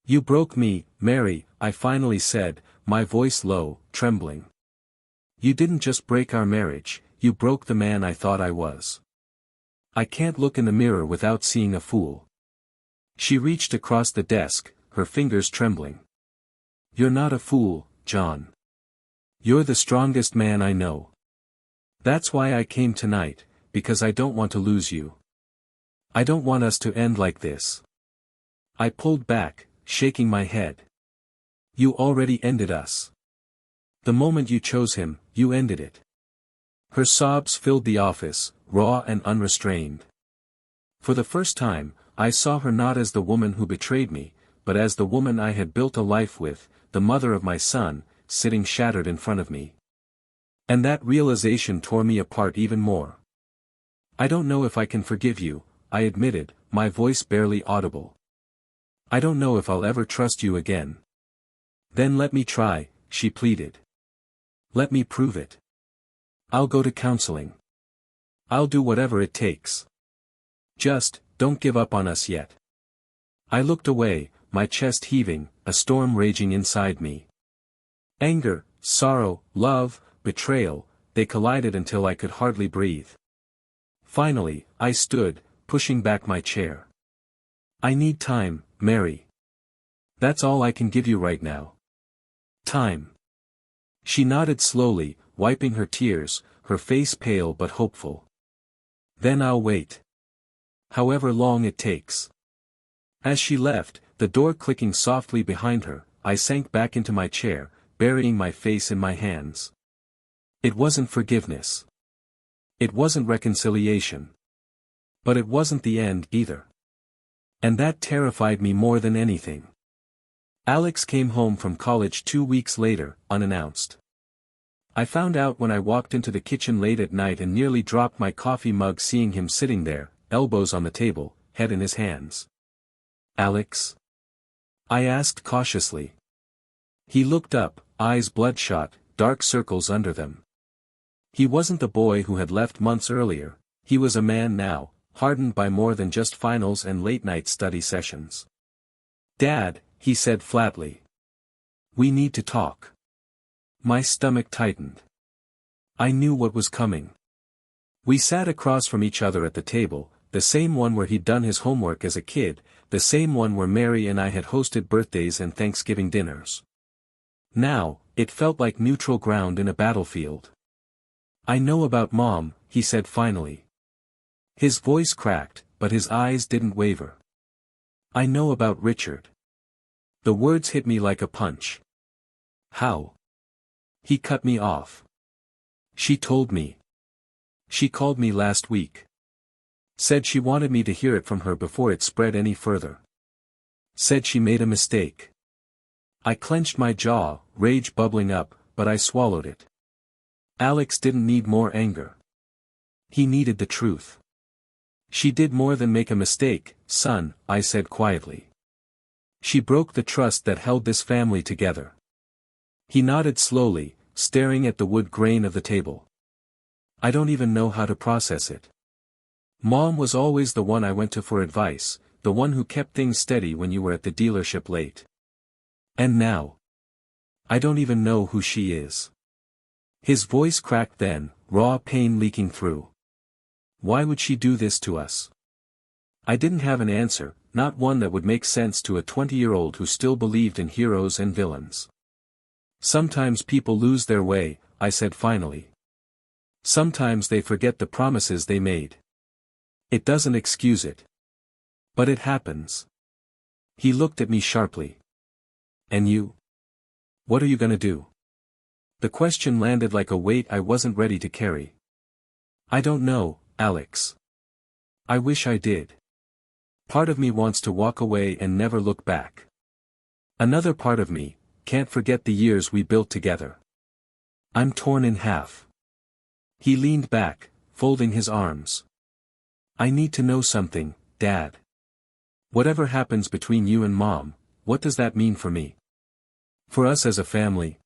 You broke me, Mary, I finally said, my voice low, trembling. You didn't just break our marriage, you broke the man I thought I was. I can't look in the mirror without seeing a fool. She reached across the desk, her fingers trembling. You're not a fool, John. You're the strongest man I know. That's why I came tonight, because I don't want to lose you. I don't want us to end like this. I pulled back, shaking my head. You already ended us. The moment you chose him, you ended it. Her sobs filled the office, raw and unrestrained. For the first time, I saw her not as the woman who betrayed me, but as the woman I had built a life with, the mother of my son, sitting shattered in front of me. And that realization tore me apart even more. I don't know if I can forgive you, I admitted, my voice barely audible. I don't know if I'll ever trust you again. Then let me try, she pleaded. Let me prove it. I'll go to counseling. I'll do whatever it takes. Just, don't give up on us yet. I looked away, my chest heaving, a storm raging inside me. Anger, sorrow, love, betrayal, they collided until I could hardly breathe. Finally, I stood, pushing back my chair. I need time, Mary. That's all I can give you right now. Time. She nodded slowly, wiping her tears, her face pale but hopeful. Then I'll wait. However long it takes. As she left, the door clicking softly behind her, I sank back into my chair, burying my face in my hands. It wasn't forgiveness. It wasn't reconciliation. But it wasn't the end either. And that terrified me more than anything. Alex came home from college 2 weeks later, unannounced. I found out when I walked into the kitchen late at night and nearly dropped my coffee mug seeing him sitting there, elbows on the table, head in his hands. Alex? I asked cautiously. He looked up, eyes bloodshot, dark circles under them. He wasn't the boy who had left months earlier, he was a man now, hardened by more than just finals and late-night study sessions. Dad, he said flatly. We need to talk. My stomach tightened. I knew what was coming. We sat across from each other at the table, the same one where he'd done his homework as a kid, the same one where Mary and I had hosted birthdays and Thanksgiving dinners. Now, it felt like neutral ground in a battlefield. I know about Mom, he said finally. His voice cracked, but his eyes didn't waver. I know about Richard. The words hit me like a punch. How? He cut me off. She told me. She called me last week. Said she wanted me to hear it from her before it spread any further. Said she made a mistake. I clenched my jaw, rage bubbling up, but I swallowed it. Alex didn't need more anger. He needed the truth. She did more than make a mistake, son, I said quietly. She broke the trust that held this family together. He nodded slowly, staring at the wood grain of the table. I don't even know how to process it. Mom was always the one I went to for advice, the one who kept things steady when you were at the dealership late. And now? I don't even know who she is. His voice cracked then, raw pain leaking through. Why would she do this to us? I didn't have an answer, not one that would make sense to a 20-year-old who still believed in heroes and villains. Sometimes people lose their way, I said finally. Sometimes they forget the promises they made. It doesn't excuse it. But it happens. He looked at me sharply. And you? What are you gonna do? The question landed like a weight I wasn't ready to carry. I don't know, Alex. I wish I did. Part of me wants to walk away and never look back. Another part of me can't forget the years we built together. I'm torn in half. He leaned back, folding his arms. I need to know something, Dad. Whatever happens between you and Mom, what does that mean for me? For us as a family?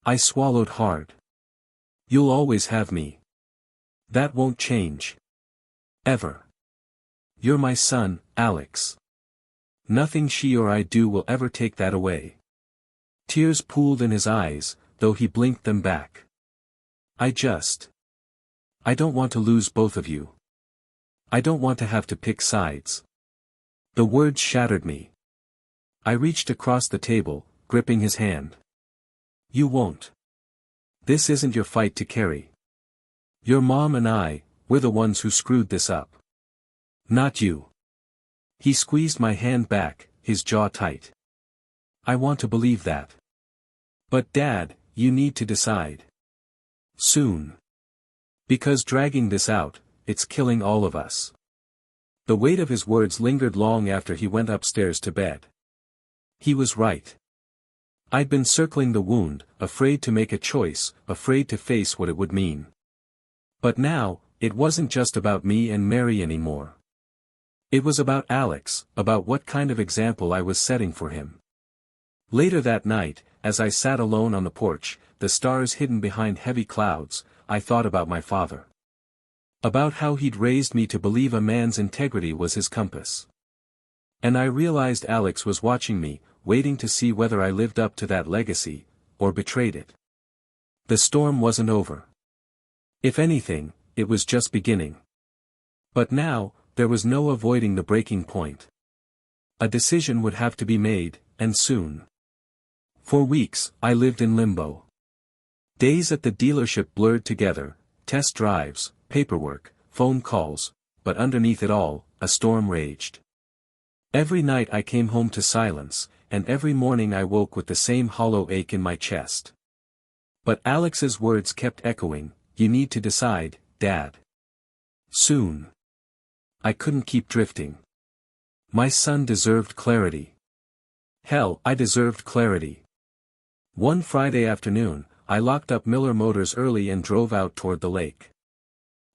I swallowed hard. You'll always have me. That won't change. Ever. You're my son, Alex. Nothing she or I do will ever take that away. Tears pooled in his eyes, though he blinked them back. I don't want to lose both of you. I don't want to have to pick sides. The words shattered me. I reached across the table, gripping his hand. You won't. This isn't your fight to carry. Your mom and we're the ones who screwed this up. Not you. He squeezed my hand back, his jaw tight. I want to believe that. But Dad, you need to decide. Soon. Because dragging this out, it's killing all of us. The weight of his words lingered long after he went upstairs to bed. He was right. I'd been circling the wound, afraid to make a choice, afraid to face what it would mean. But now, it wasn't just about me and Mary anymore. It was about Alex, about what kind of example I was setting for him. Later that night, as I sat alone on the porch, the stars hidden behind heavy clouds, I thought about my father. About how he'd raised me to believe a man's integrity was his compass. And I realized Alex was watching me, waiting to see whether I lived up to that legacy, or betrayed it. The storm wasn't over. If anything, it was just beginning. But now, there was no avoiding the breaking point. A decision would have to be made, and soon. For weeks, I lived in limbo. Days at the dealership blurred together, test drives, paperwork, phone calls, but underneath it all, a storm raged. Every night I came home to silence, and every morning I woke with the same hollow ache in my chest. But Alex's words kept echoing, you need to decide, Dad. Soon. I couldn't keep drifting. My son deserved clarity. Hell, I deserved clarity. One Friday afternoon, I locked up Miller Motors early and drove out toward the lake.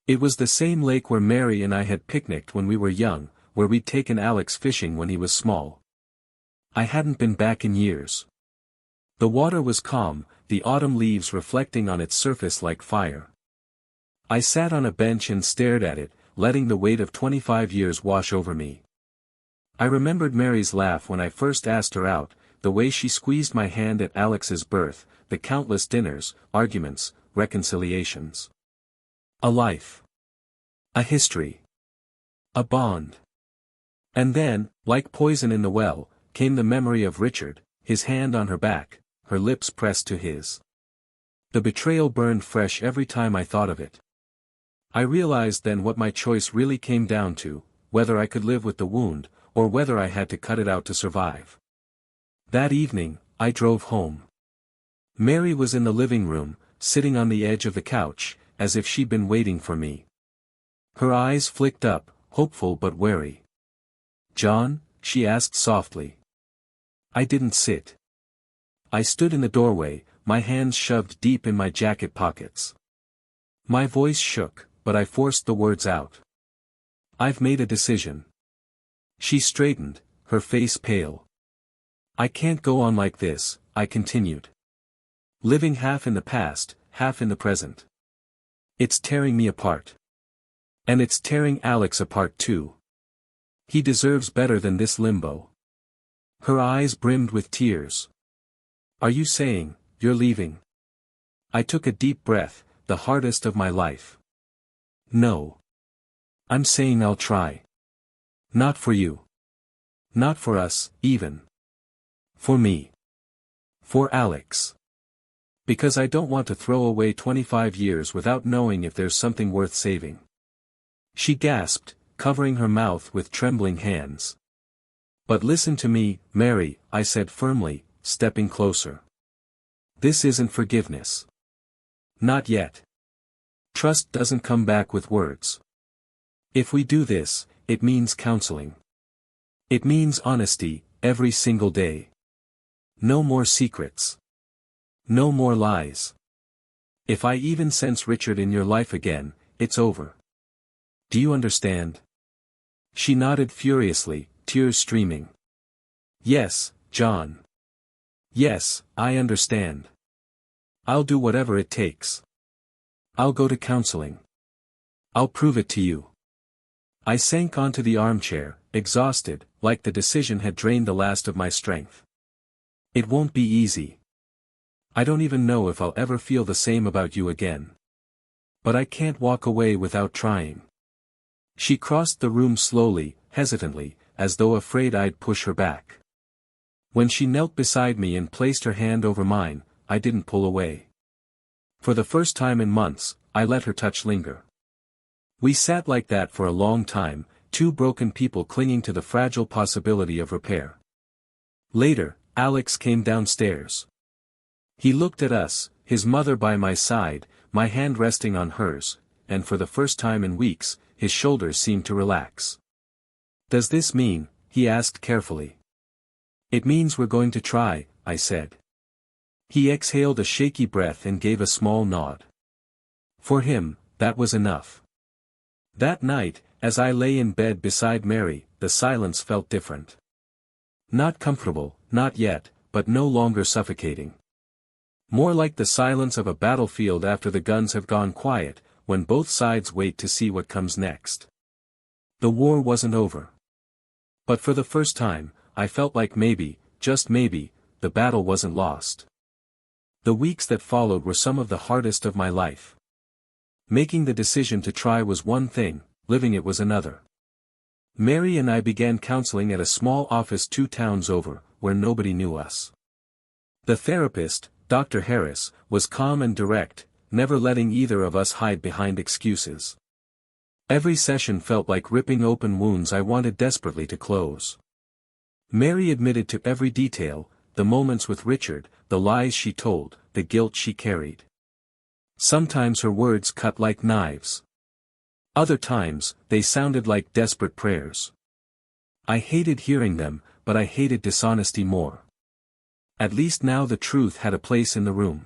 It was the same lake where Mary and I had picnicked when we were young, where we'd taken Alex fishing when he was small. I hadn't been back in years. The water was calm, the autumn leaves reflecting on its surface like fire. I sat on a bench and stared at it, letting the weight of 25 years wash over me. I remembered Mary's laugh when I first asked her out, the way she squeezed my hand at Alex's birth, the countless dinners, arguments, reconciliations. A life. A history. A bond. And then, like poison in the well, came the memory of Richard, his hand on her back, her lips pressed to his. The betrayal burned fresh every time I thought of it. I realized then what my choice really came down to, whether I could live with the wound, or whether I had to cut it out to survive. That evening, I drove home. Mary was in the living room, sitting on the edge of the couch, as if she'd been waiting for me. Her eyes flicked up, hopeful but wary. John? She asked softly. I didn't sit. I stood in the doorway, my hands shoved deep in my jacket pockets. My voice shook, but I forced the words out. I've made a decision. She straightened, her face pale. I can't go on like this, I continued. Living half in the past, half in the present. It's tearing me apart. And it's tearing Alex apart too. He deserves better than this limbo. Her eyes brimmed with tears. Are you saying, you're leaving? I took a deep breath, the hardest of my life. No. I'm saying I'll try. Not for you. Not for us, even. For me. For Alex. Because I don't want to throw away 25 years without knowing if there's something worth saving. She gasped, covering her mouth with trembling hands. But listen to me, Mary, I said firmly, stepping closer. This isn't forgiveness. Not yet. Trust doesn't come back with words. If we do this, it means counseling. It means honesty, every single day. No more secrets. No more lies. If I even sense Richard in your life again, it's over. Do you understand? She nodded furiously, tears streaming. Yes, John. Yes, I understand. I'll do whatever it takes. I'll go to counseling. I'll prove it to you. I sank onto the armchair, exhausted, like the decision had drained the last of my strength. It won't be easy. I don't even know if I'll ever feel the same about you again. But I can't walk away without trying. She crossed the room slowly, hesitantly, as though afraid I'd push her back. When she knelt beside me and placed her hand over mine, I didn't pull away. For the first time in months, I let her touch linger. We sat like that for a long time, two broken people clinging to the fragile possibility of repair. Later, Alex came downstairs. He looked at us, his mother by my side, my hand resting on hers, and for the first time in weeks, his shoulders seemed to relax. "Does this mean?" he asked carefully. "It means we're going to try," I said. He exhaled a shaky breath and gave a small nod. For him, that was enough. That night, as I lay in bed beside Mary, the silence felt different. Not comfortable, not yet, but no longer suffocating. More like the silence of a battlefield after the guns have gone quiet, when both sides wait to see what comes next. The war wasn't over. But for the first time, I felt like maybe, just maybe, the battle wasn't lost. The weeks that followed were some of the hardest of my life. Making the decision to try was one thing, living it was another. Mary and I began counseling at a small office 2 towns over, where nobody knew us. The therapist, Dr. Harris, was calm and direct, never letting either of us hide behind excuses. Every session felt like ripping open wounds I wanted desperately to close. Mary admitted to every detail, the moments with Richard, the lies she told, the guilt she carried. Sometimes her words cut like knives. Other times, they sounded like desperate prayers. I hated hearing them, but I hated dishonesty more. At least now the truth had a place in the room.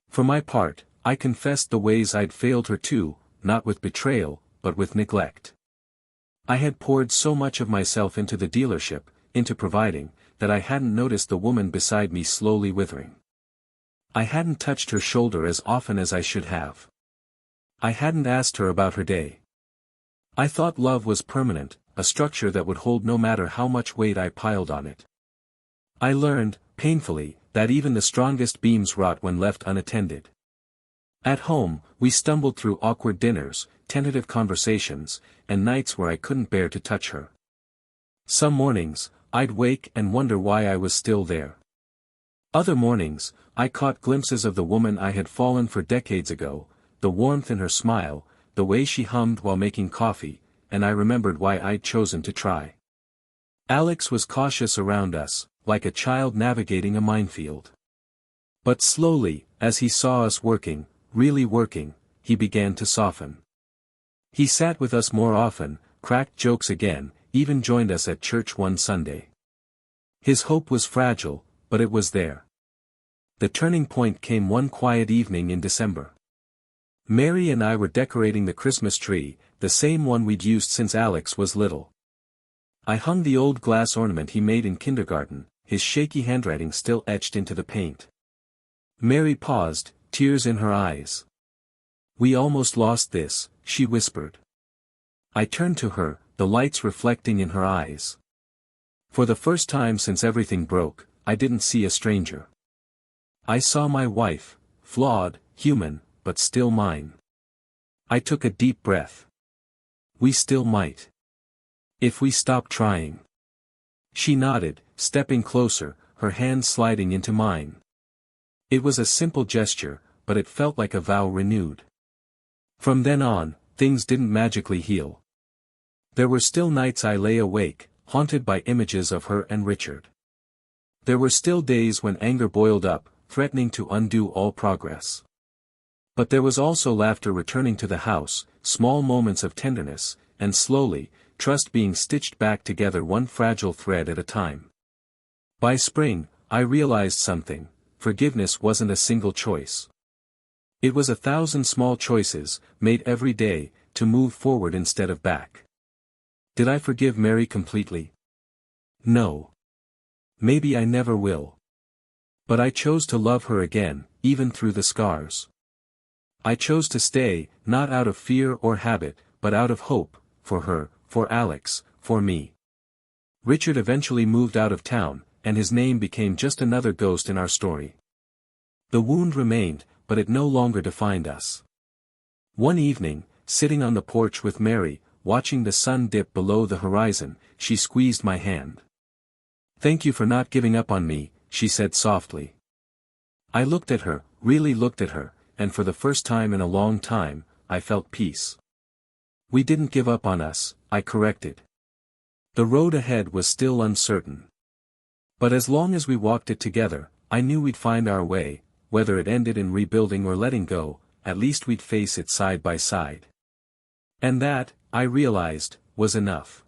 For my part, I confessed the ways I'd failed her too, not with betrayal, but with neglect. I had poured so much of myself into the dealership, into providing, that I hadn't noticed the woman beside me slowly withering. I hadn't touched her shoulder as often as I should have. I hadn't asked her about her day. I thought love was permanent, a structure that would hold no matter how much weight I piled on it. I learned, painfully, that even the strongest beams rot when left unattended. At home, we stumbled through awkward dinners, tentative conversations, and nights where I couldn't bear to touch her. Some mornings, I'd wake and wonder why I was still there. Other mornings, I caught glimpses of the woman I had fallen for decades ago, the warmth in her smile, the way she hummed while making coffee, and I remembered why I'd chosen to try. Alex was cautious around us, like a child navigating a minefield. But slowly, as he saw us working, really working, he began to soften. He sat with us more often, cracked jokes again, even joined us at church one Sunday. His hope was fragile, but it was there. The turning point came one quiet evening in December. Mary and I were decorating the Christmas tree, the same one we'd used since Alex was little. I hung the old glass ornament he made in kindergarten, his shaky handwriting still etched into the paint. Mary paused, tears in her eyes. "We almost lost this," she whispered. I turned to her, the lights reflecting in her eyes. For the first time since everything broke, I didn't see a stranger. I saw my wife, flawed, human, but still mine. I took a deep breath. We still might. If we stopped trying. She nodded, stepping closer, her hand sliding into mine. It was a simple gesture, but it felt like a vow renewed. From then on, things didn't magically heal. There were still nights I lay awake, haunted by images of her and Richard. There were still days when anger boiled up, threatening to undo all progress. But there was also laughter returning to the house, small moments of tenderness, and slowly, trust being stitched back together one fragile thread at a time. By spring, I realized something: forgiveness wasn't a single choice. It was 1,000 small choices, made every day, to move forward instead of back. Did I forgive Mary completely? No. Maybe I never will. But I chose to love her again, even through the scars. I chose to stay, not out of fear or habit, but out of hope, for her, for Alex, for me. Richard eventually moved out of town, and his name became just another ghost in our story. The wound remained, but it no longer defined us. One evening, sitting on the porch with Mary, watching the sun dip below the horizon, she squeezed my hand. "Thank you for not giving up on me," she said softly. I looked at her, really looked at her, and for the first time in a long time, I felt peace. "We didn't give up on us," I corrected. The road ahead was still uncertain. But as long as we walked it together, I knew we'd find our way, whether it ended in rebuilding or letting go, at least we'd face it side by side. And that, I realized, was enough.